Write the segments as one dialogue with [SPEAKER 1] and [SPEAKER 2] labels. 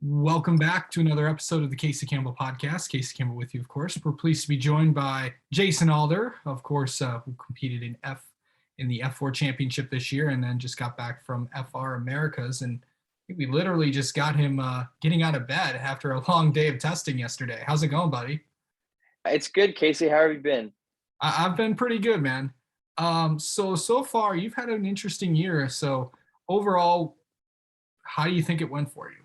[SPEAKER 1] Welcome back to another episode of the Casey Campbell podcast. Casey Campbell with you, of course. We're pleased to be joined by Jason Alder, of course, who competed in the F4 championship this year, and then just got back from FR Americas. And I think we literally just got him getting out of bed after a long day of testing yesterday. How's it going, buddy?
[SPEAKER 2] It's good, Casey. How have you been?
[SPEAKER 1] I've been pretty good, man. So far you've had an interesting year. So overall, how do you think it went for you?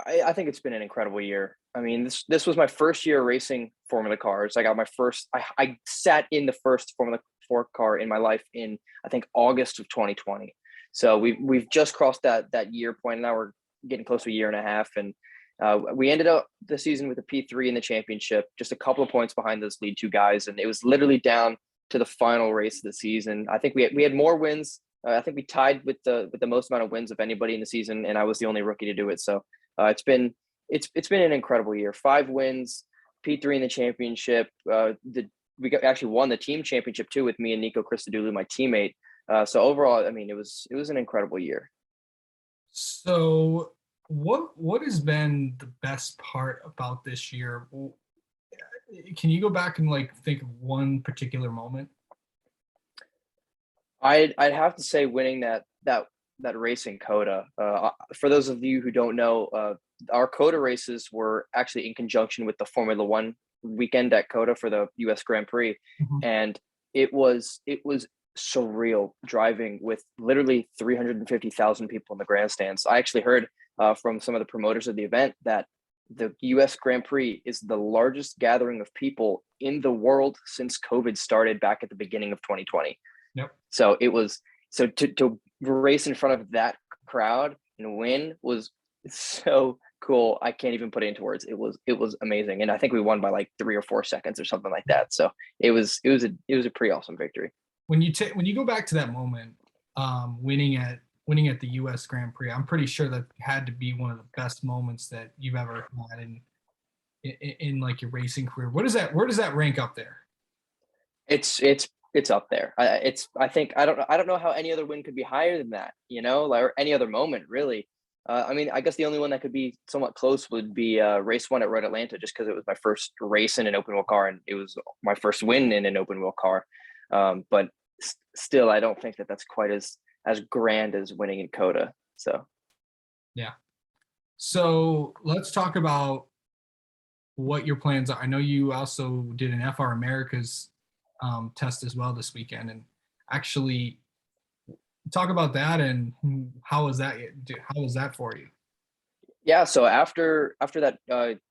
[SPEAKER 2] I think it's been an incredible year. I mean, this was my first year racing Formula cars. I got my first. I sat in the first Formula 4 car in my life in I think August of 2020. So we've just crossed that year point. Now we're getting close to a year and a half, and we ended up the season with a P3 in the championship, just a couple of points behind those lead two guys, and it was literally down to the final race of the season. I think we had more wins. I think we tied with the most amount of wins of anybody in the season, and I was the only rookie to do it. So it's been an incredible year. 5 wins, P3 in the championship. Actually won the team championship too with me and Nico Christodoulou, my teammate. So overall, I mean, it was an incredible year.
[SPEAKER 1] So what has been the best part about this year? Can you go back and think of one particular moment?
[SPEAKER 2] I'd have to say winning that race in Coda. For those of you who don't know, our Coda races were actually in conjunction with the Formula One weekend at Coda for the U.S. Grand Prix,
[SPEAKER 1] Mhm.
[SPEAKER 2] and it was surreal driving with literally 350,000 people in the grandstands. I actually heard from some of the promoters of the event that the U.S. Grand Prix is the largest gathering of people in the world since COVID started back at the beginning of 2020.
[SPEAKER 1] Yep.
[SPEAKER 2] So to race in front of that crowd and win was so cool. I can't even put it into words. It was amazing, and I think we won by like 3 or 4 seconds or something like that. So it was a pretty awesome victory.
[SPEAKER 1] When you go back to that moment, winning at the U.S. Grand Prix, I'm pretty sure that had to be one of the best moments that you've ever had in like your racing career. Where does that rank up there?
[SPEAKER 2] It's up there. I think I don't know how any other win could be higher than that. Like, or any other moment really. I mean, I guess the only one that could be somewhat close would be race one at Road Atlanta, just because it was my first race in an open wheel car and it was my first win in an open wheel car. But still, I don't think that that's quite as grand as winning in Coda. So
[SPEAKER 1] Yeah. So let's talk about what your plans are. I know you also did an FR Americas test as well this weekend, and actually talk about that and how was that? How was that for you?
[SPEAKER 2] yeah, so after that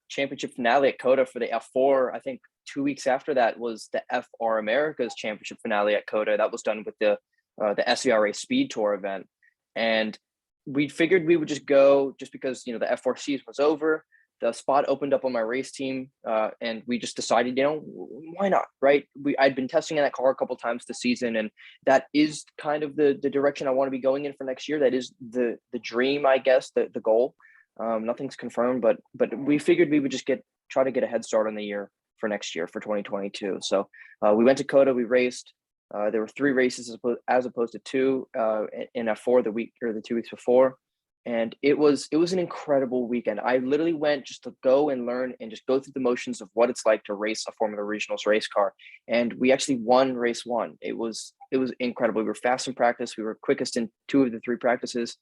[SPEAKER 2] championship finale at Coda for the F4, I think 2 weeks after that was the FR Americas championship finale at Coda. That was done with the SVRA Speed Tour event, and we figured we would just go just because the F4 season was over. The spot opened up on my race team, and we just decided, why not, right? I'd been testing in that car a couple times this season, and that is kind of the direction I want to be going in for next year. That is the dream, I guess, the goal. Nothing's confirmed, but we figured we would just try to get a head start on the year for next year for 2022. So we went to Coda, we raced. There were 3 races as opposed to 2 in F4 the week or the 2 weeks before, and it was an incredible weekend. I literally went just to go and learn and just go through the motions of what it's like to race a Formula Regionals race car, and we actually won race 1. It was incredible. We were fast in practice. We were quickest in 2 of the 3 practices.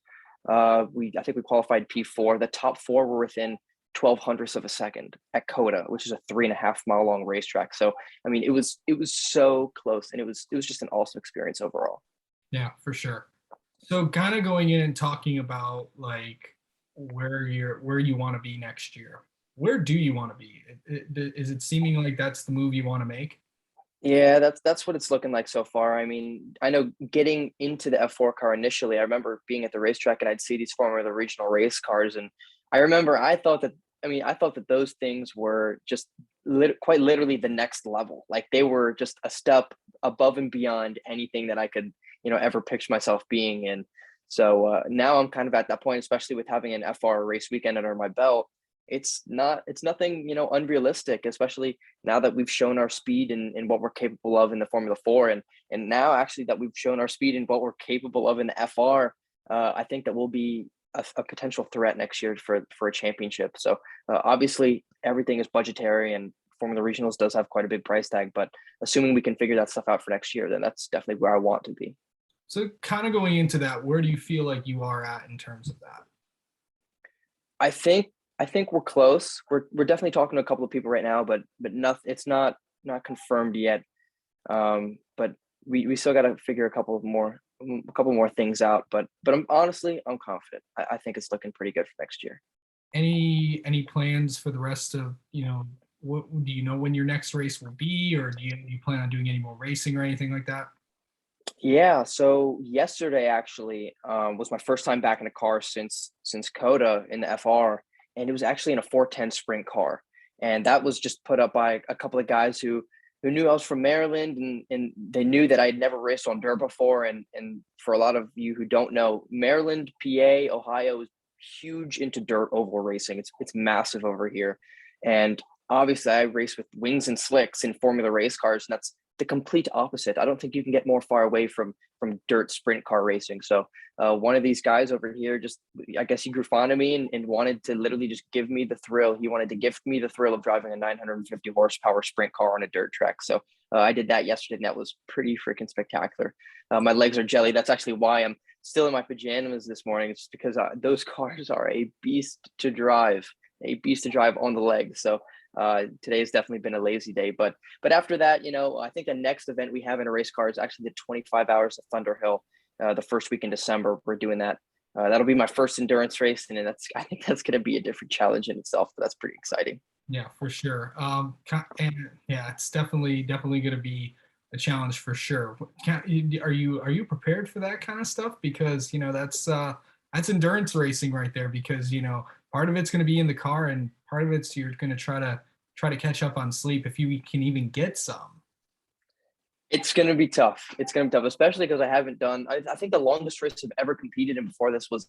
[SPEAKER 2] I think we qualified P4. The top 4 were within 12 hundredths of a second at Coda, which is a 3.5 mile long racetrack. So I mean, it was so close, and it was just an awesome experience overall.
[SPEAKER 1] Yeah, for sure. So kind of going in and talking about like where you want to be next year. Where do you want to be? Is it seeming like that's the move you want to make?
[SPEAKER 2] Yeah, that's what it's looking like so far. I mean, I know getting into the F4 car initially, I remember being at the racetrack and I'd see these Formula Regional race cars, and I remember I thought that those things were just quite literally the next level. Like, they were just a step above and beyond anything that I could ever picture myself being in. So now I'm kind of at that point, especially with having an FR race weekend under my belt. It's nothing unrealistic, especially now that we've shown our speed and what we're capable of in the Formula 4, and now actually that we've shown our speed and what we're capable of in the FR. I think that we'll be a potential threat next year for a championship. So obviously everything is budgetary, and Formula Regionals does have quite a big price tag. But assuming we can figure that stuff out for next year, then that's definitely where I want to be.
[SPEAKER 1] So kind of going into that, where do you feel like you are at in terms of that?
[SPEAKER 2] I think I think we're close. We're definitely talking to a couple of people right now, but it's not confirmed yet. But we still got to figure a couple more things out. But I'm confident. I think it's looking pretty good for next year.
[SPEAKER 1] Any plans for the rest of, what do you know when your next race will be, or do you plan on doing any more racing or anything like that?
[SPEAKER 2] Yeah. So yesterday actually was my first time back in a car since Coda in the FR, and it was actually in a 410 sprint car, and that was just put up by a couple of guys who knew I was from Maryland, and they knew that I had never raced on dirt before. And for a lot of you who don't know, Maryland, PA, Ohio is huge into dirt oval racing. It's massive over here. And obviously I race with wings and slicks in formula race cars, and that's the complete opposite. I don't think you can get more far away from dirt sprint car racing. So one of these guys over here just, I guess he grew fond of me and wanted to literally just give me the thrill. He wanted to gift me the thrill of driving a 950 horsepower sprint car on a dirt track. So I did that yesterday, and that was pretty freaking spectacular. My legs are jelly. That's actually why I'm still in my pajamas this morning. It's just because those cars are a beast to drive on the legs. So today has definitely been a lazy day, but after that, I think the next event we have in a race car is actually the 25 hours of Thunder Hill, the first week in December. We're doing that. That'll be my first endurance race, and I think that's going to be a different challenge in itself, but that's pretty exciting.
[SPEAKER 1] Yeah, for sure. And yeah, it's definitely going to be a challenge for sure. Are you prepared for that kind of stuff? Because that's endurance racing right there. Because part of it's going to be in the car, and part of it's you're going to try to catch up on sleep if you can even get some.
[SPEAKER 2] It's going to be tough. It's going to be tough, especially because I haven't done. I think the longest race I've ever competed in before this was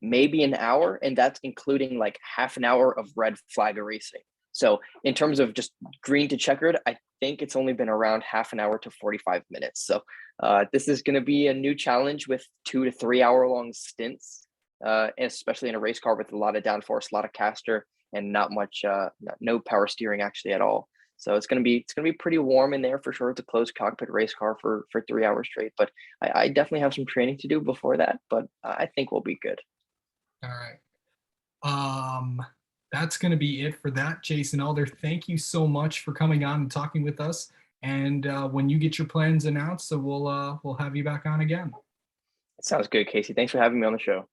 [SPEAKER 2] maybe an hour, and that's including like half an hour of red flag racing. So in terms of just green to checkered, I think it's only been around half an hour to 45 minutes. So this is going to be a new challenge with 2 to 3 hour long stints, especially in a race car with a lot of downforce, a lot of caster, and not much, no power steering actually at all. So it's gonna be pretty warm in there for sure. It's a closed cockpit race car for 3 hours straight. But I definitely have some training to do before that. But I think we'll be good.
[SPEAKER 1] All right. Um, that's going to be it for that, Jason Alder. Thank you so much for coming on and talking with us. And when you get your plans announced, so we'll have you back on again.
[SPEAKER 2] It sounds good, Casey. Thanks for having me on the show.